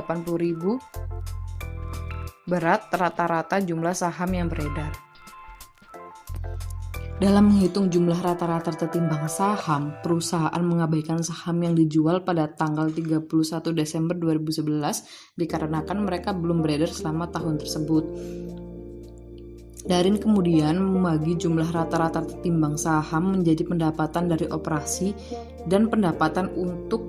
580.000 berat rata-rata jumlah saham yang beredar. Dalam menghitung jumlah rata-rata tertimbang saham, perusahaan mengabaikan saham yang dijual pada tanggal 31 Desember 2011 dikarenakan mereka belum beredar selama tahun tersebut. Darin kemudian membagi jumlah rata-rata tertimbang saham menjadi pendapatan dari operasi dan pendapatan untuk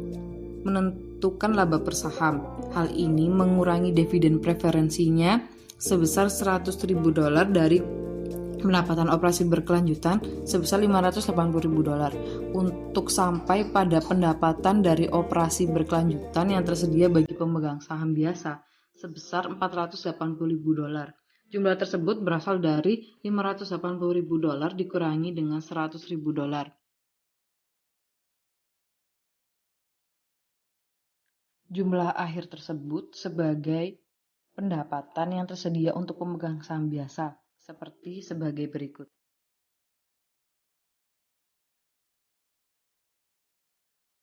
menentukan laba per saham. Hal ini mengurangi dividen preferensinya sebesar $100.000 dari pendapatan operasi berkelanjutan sebesar $580.000 untuk sampai pada pendapatan dari operasi berkelanjutan yang tersedia bagi pemegang saham biasa sebesar $480.000. Jumlah tersebut berasal dari $580.000 dikurangi dengan $100.000. Jumlah akhir tersebut sebagai pendapatan yang tersedia untuk pemegang saham biasa seperti sebagai berikut.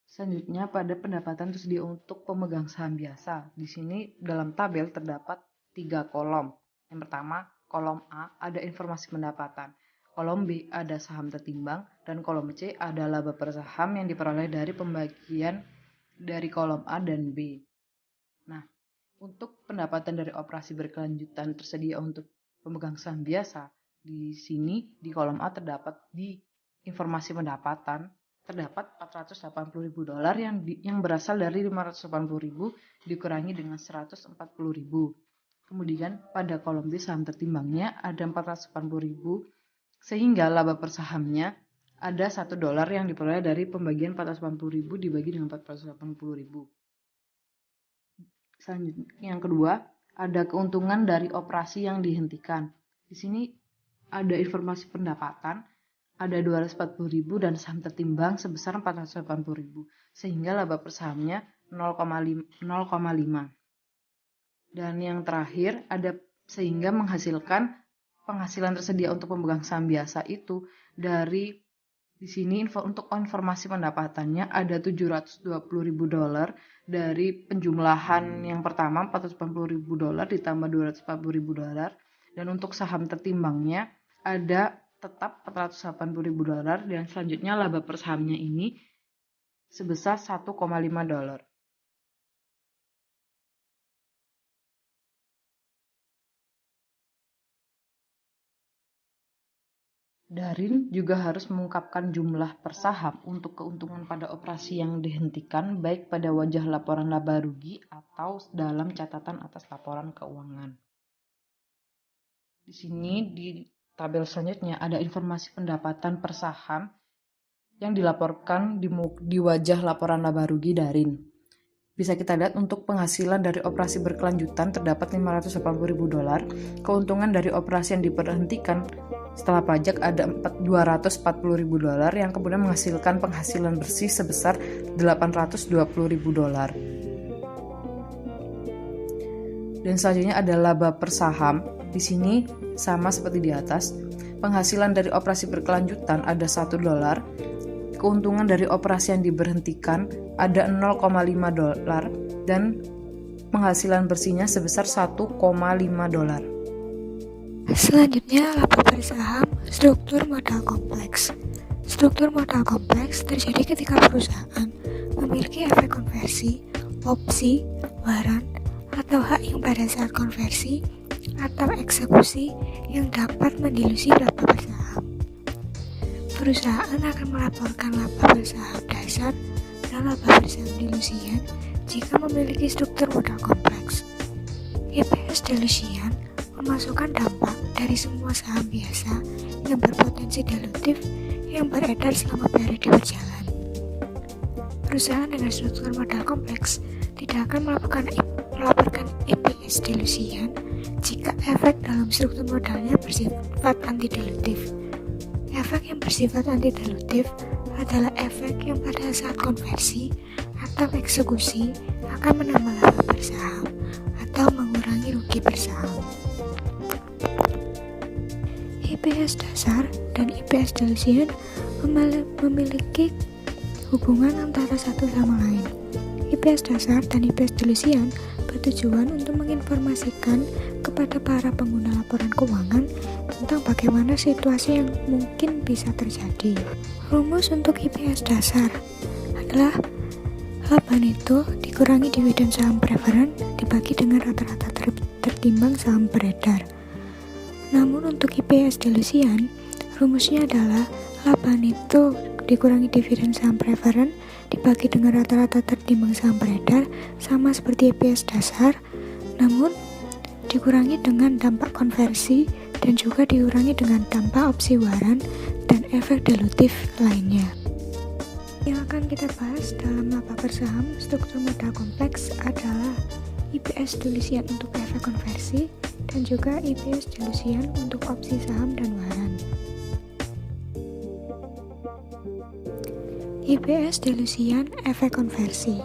Selanjutnya pada pendapatan tersedia untuk pemegang saham biasa. Di sini dalam tabel terdapat 3 kolom. Yang pertama, kolom A ada informasi pendapatan. Kolom B ada saham tertimbang dan kolom C ada laba per saham yang diperoleh dari pembagian dari kolom A dan B. Nah, untuk pendapatan dari operasi berkelanjutan tersedia untuk pemegang saham biasa, di sini di kolom A terdapat di informasi pendapatan terdapat $480.000 yang berasal dari $580.000 dikurangi dengan $140.000. Kemudian pada kolom B saham tertimbangnya ada $480.000 sehingga laba per sahamnya ada $1 yang diperoleh dari pembagian $480.000 dibagi dengan $480.000. Selanjutnya yang kedua, ada keuntungan dari operasi yang dihentikan. Di sini ada informasi pendapatan, ada $240.000 dan saham tertimbang sebesar $480.000, sehingga laba per sahamnya 0,5. Dan yang terakhir ada sehingga menghasilkan penghasilan tersedia untuk pemegang saham biasa itu dari di sini untuk informasi pendapatannya ada $720.000 dari penjumlahan yang pertama $480.000 ditambah $240.000 dan untuk saham tertimbangnya ada tetap $480.000 dan selanjutnya laba per sahamnya ini sebesar $1,5. Darin juga harus mengungkapkan jumlah per saham untuk keuntungan pada operasi yang dihentikan baik pada wajah laporan laba rugi atau dalam catatan atas laporan keuangan. Di sini di tabel selanjutnya ada informasi pendapatan per saham yang dilaporkan di wajah laporan laba rugi Darin. Bisa kita lihat untuk penghasilan dari operasi berkelanjutan terdapat $580.000, keuntungan dari operasi yang diberhentikan setelah pajak ada $240.000 yang kemudian menghasilkan penghasilan bersih sebesar $820.000. Dan selanjutnya ada laba per saham. Di sini sama seperti di atas. Penghasilan dari operasi berkelanjutan ada $1. Keuntungan dari operasi yang diberhentikan ada $0,5 dan penghasilan bersihnya sebesar $1,5. Selanjutnya, laba per saham, struktur modal kompleks. Struktur modal kompleks terjadi ketika perusahaan memiliki efek konversi, opsi, waran, atau hak yang pada saat konversi atau eksekusi yang dapat mendilusi laba per saham. Perusahaan akan melaporkan laba per saham dasar dan laba per saham dilusian jika memiliki struktur modal kompleks. EPS dilusian memasukkan dampak dari semua saham biasa yang berpotensi dilutif yang beredar selama periode berjalan. Perusahaan dengan struktur modal kompleks tidak akan melaporkan EPS dilusian jika efek dalam struktur modalnya bersifat anti-dilutif. Efek yang bersifat anti-dilutif adalah efek yang pada saat konversi atau eksekusi akan menambah laba per saham atau mengurangi rugi per saham. EPS dasar dan EPS dilusian memiliki hubungan antara satu sama lain. EPS dasar dan EPS dilusian bertujuan untuk menginformasikan kepada para pengguna laporan keuangan tentang bagaimana situasi yang mungkin bisa terjadi. Rumus untuk IPS dasar adalah laba neto dikurangi dividen saham preferen dibagi dengan rata-rata tertimbang saham beredar. Namun untuk IPS delusian, rumusnya adalah laba neto dikurangi dividen saham preferen dibagi dengan rata-rata tertimbang saham beredar sama seperti IPS dasar, namun dikurangi dengan dampak konversi dan juga dikurangi dengan dampak opsi waran dan efek dilutif lainnya. Yang akan kita bahas dalam laba per saham struktur modal kompleks adalah IPS delusian untuk efek konversi dan juga IPS delusian untuk opsi saham dan waran. IPS delusian efek konversi.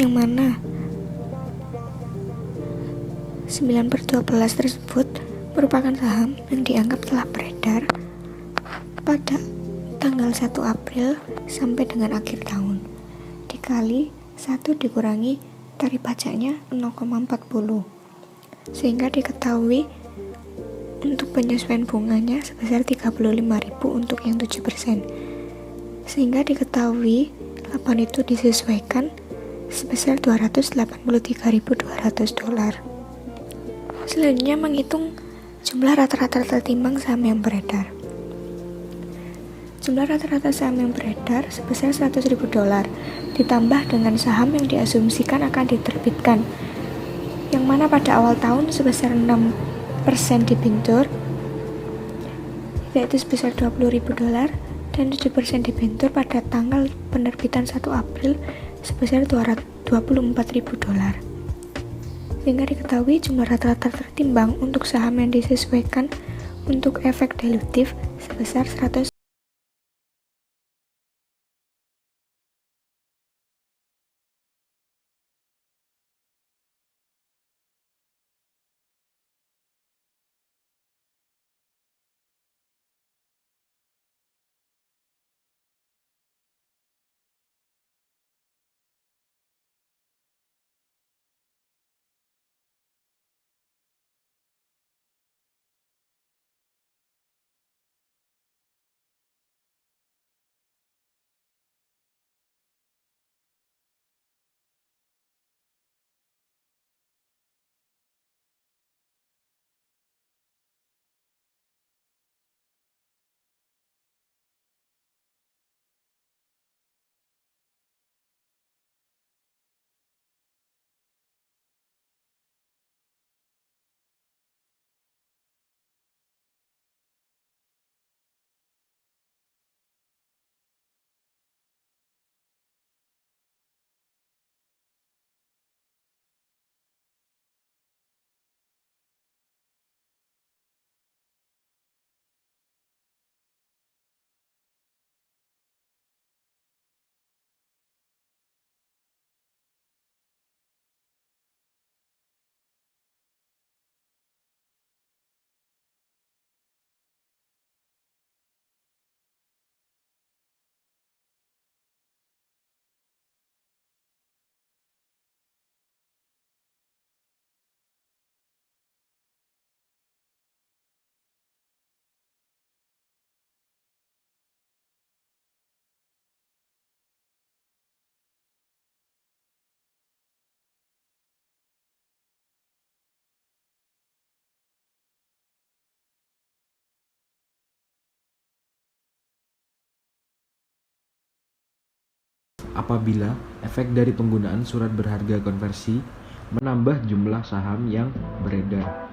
Yang mana 9/12 tersebut merupakan saham yang dianggap telah beredar pada tanggal 1 April sampai dengan akhir tahun, dikali 1 dikurangi tarif pajaknya 0,40, sehingga diketahui untuk penyesuaian bunganya sebesar 35.000 untuk yang 7%, sehingga diketahui laba itu disesuaikan sebesar $283.200. Selanjutnya menghitung jumlah rata-rata tertimbang saham yang beredar. Jumlah rata-rata saham yang beredar sebesar $100.000 ditambah dengan saham yang diasumsikan akan diterbitkan, yang mana pada awal tahun sebesar 6% dibentur, yaitu sebesar $20.000, dan 7% dibentur pada tanggal penerbitan 1 April sebesar $24.000. sehingga diketahui jumlah rata-rata tertimbang untuk saham yang disesuaikan untuk efek dilutif sebesar 100. Apabila efek dari penggunaan surat berharga konversi menambah jumlah saham yang beredar.